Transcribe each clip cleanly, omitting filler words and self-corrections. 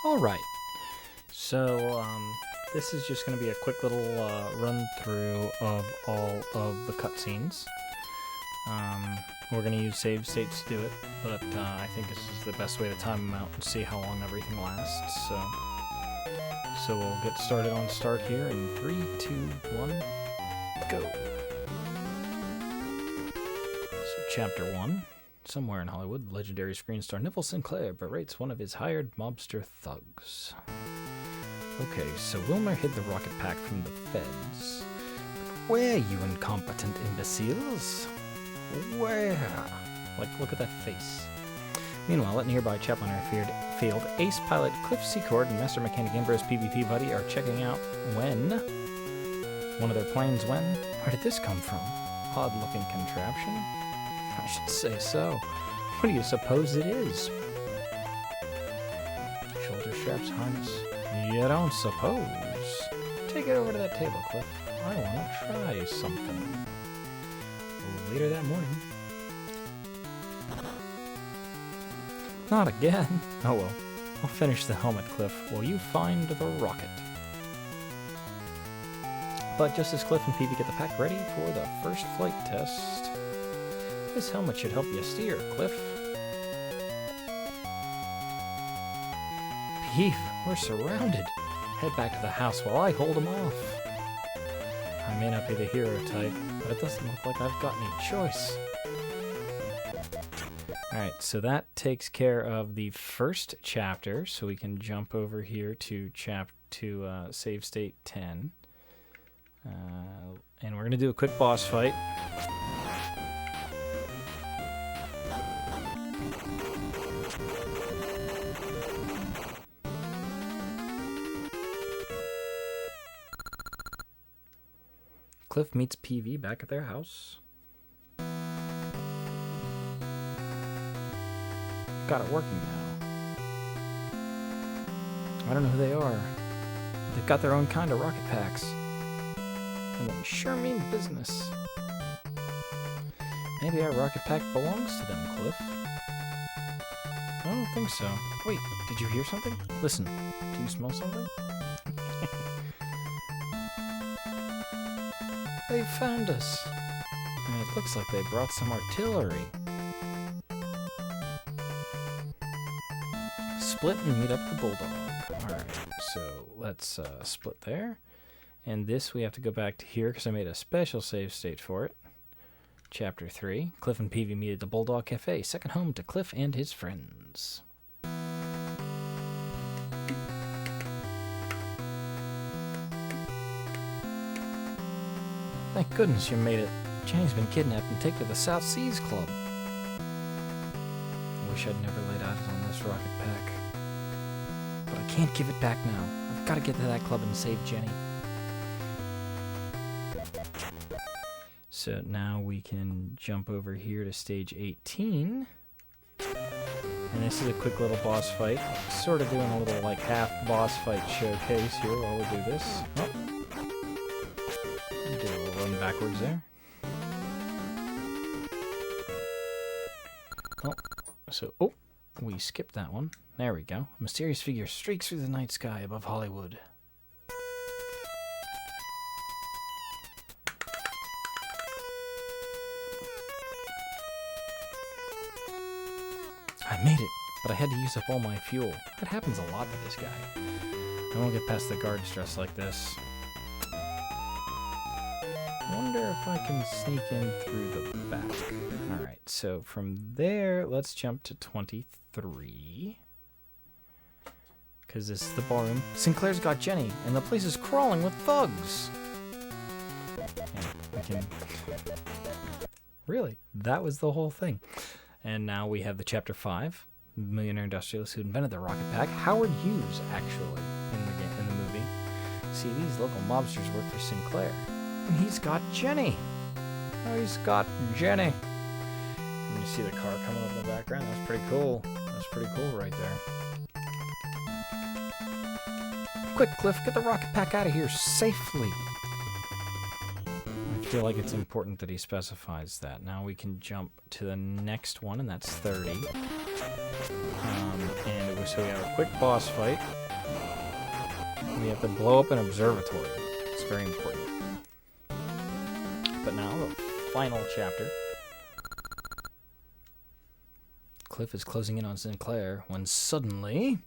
Alright, so this is just going to be a quick little run through of all of the cutscenes. We're going to use save states to do it, but I think this is the best way to time them out and see how long everything lasts. So we'll get started on start here in 3, 2, 1, go. So Chapter 1. Somewhere in Hollywood, legendary screen star Neville Sinclair berates one of his hired mobster thugs. Okay, so Wilmer hid the rocket pack from the feds. But where, you incompetent imbeciles? Where? Like, look at that face. Meanwhile, at nearby Chaplin Airfield, ace pilot Cliff Secord and master mechanic Ambrose PvP buddy are checking out when? One of their planes when? Where did this come from? Odd-looking contraption? I should say so. What do you suppose it is? Shoulder straps, harness. You don't suppose? Take it over to that table, Cliff. I want to try something. Later that morning. Not again. Oh well. I'll finish the helmet, Cliff, while you find the rocket. But just as Cliff and Peavy get the pack ready for the first flight test, this helmet should help you steer, Cliff. Peeve, we're surrounded. Head back to the house while I hold them off. I may not be the hero type, but it doesn't look like I've got any choice. Alright, so that takes care of the first chapter, so we can jump over here to save state 10. And we're going to do a quick boss fight. Cliff meets PV back at their house. Got it working now. I don't know who they are. But they've got their own kind of rocket packs. And they sure mean business. Maybe our rocket pack belongs to them, Cliff. I don't think so. Wait, did you hear something? Listen, do you smell something? They found us. And it looks like they brought some artillery. Split and meet up the bulldog. Alright, so let's split there. And this we have to go back to here because I made a special save state for it. Chapter 3. Cliff and Peavy meet at the Bulldog Cafe, second home to Cliff and his friends. Thank goodness you made it. Jenny's been kidnapped and taken to the South Seas Club. Wish I'd never laid eyes on this rocket pack. But I can't give it back now. I've got to get to that club and save Jenny. So now we can jump over here to stage 18. And this is a quick little boss fight. Sort of doing a little like half boss fight showcase here while we do this. Oh. Do a little run backwards there. Oh, we skipped that one. There we go. A mysterious figure streaks through the night sky above Hollywood. I made it, but I had to use up all my fuel. That happens a lot to this guy. I won't get past the guards dressed like this. Wonder if I can sneak in through the back. Alright, so from there, let's jump to 23. Because this is the ballroom. Sinclair's got Jenny, and the place is crawling with thugs. And we can... Really? That was the whole thing. And now we have the Chapter 5. Millionaire industrialist who invented the rocket pack. Howard Hughes, actually, in the movie. See, these local mobsters work for Sinclair. And he's got Jenny. Oh, he's got Jenny. And you see the car coming up in the background? That's pretty cool. That's pretty cool right there. Quick, Cliff, get the rocket pack out of here safely. I feel like it's important that he specifies that. Now we can jump to the next one, and that's 30. And it was so we have a quick boss fight. We have to blow up an observatory. It's very important. But now, the final chapter. Cliff is closing in on Sinclair when suddenly...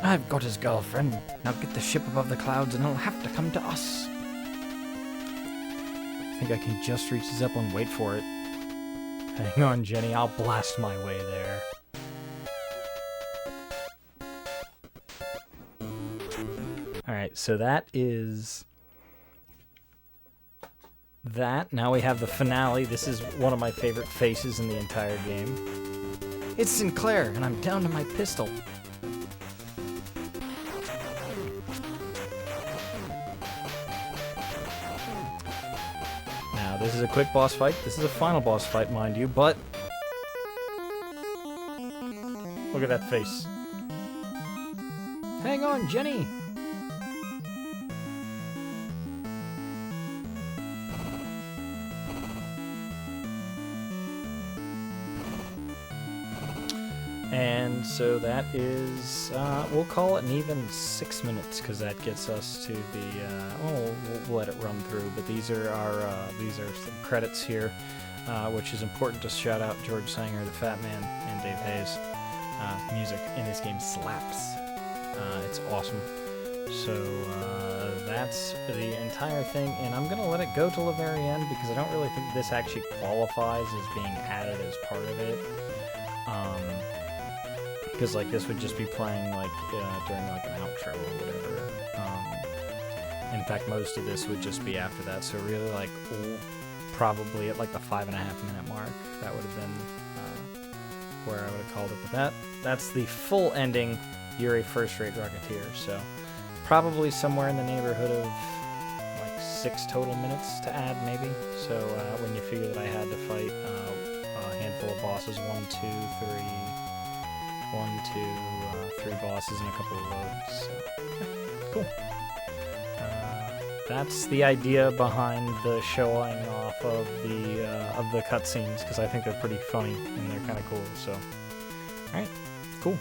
I've got his girlfriend. Now get the ship above the clouds and he'll have to come to us. I think I can just reach the Zeppelin. Wait for it. Hang on, Jenny. I'll blast my way there. Alright, so that is... that. Now we have the finale. This is one of my favorite faces in the entire game. It's Sinclair, and I'm down to my pistol. Now, this is a quick boss fight. This is a final boss fight, mind you, but... look at that face. Hang on, Jenny! And so that is, we'll call it an even 6 minutes, because that gets us to the, we'll let it run through, but these are some credits here, which is important to shout out George Sanger, the Fat Man, and Dave Hayes. Music in this game slaps. It's awesome. So, that's the entire thing, and I'm going to let it go till the very end, because I don't really think this actually qualifies as being added as part of it. Because like this would just be playing like during like an outro or whatever. In fact, most of this would just be after that. So really, like probably at like the 5.5 minute mark, that would have been where I would have called it. But that's the full ending. You're a first-rate Rocketeer. So probably somewhere in the neighborhood of like 6 total minutes to add, maybe. So when you figure that I had to fight a handful of bosses, 1, 2, 3. 1, 2, 3 bosses and a couple of loads. So, yeah, cool. That's the idea behind the showing off of the cutscenes, because I think they're pretty funny and they're kind of cool. So, all right, cool.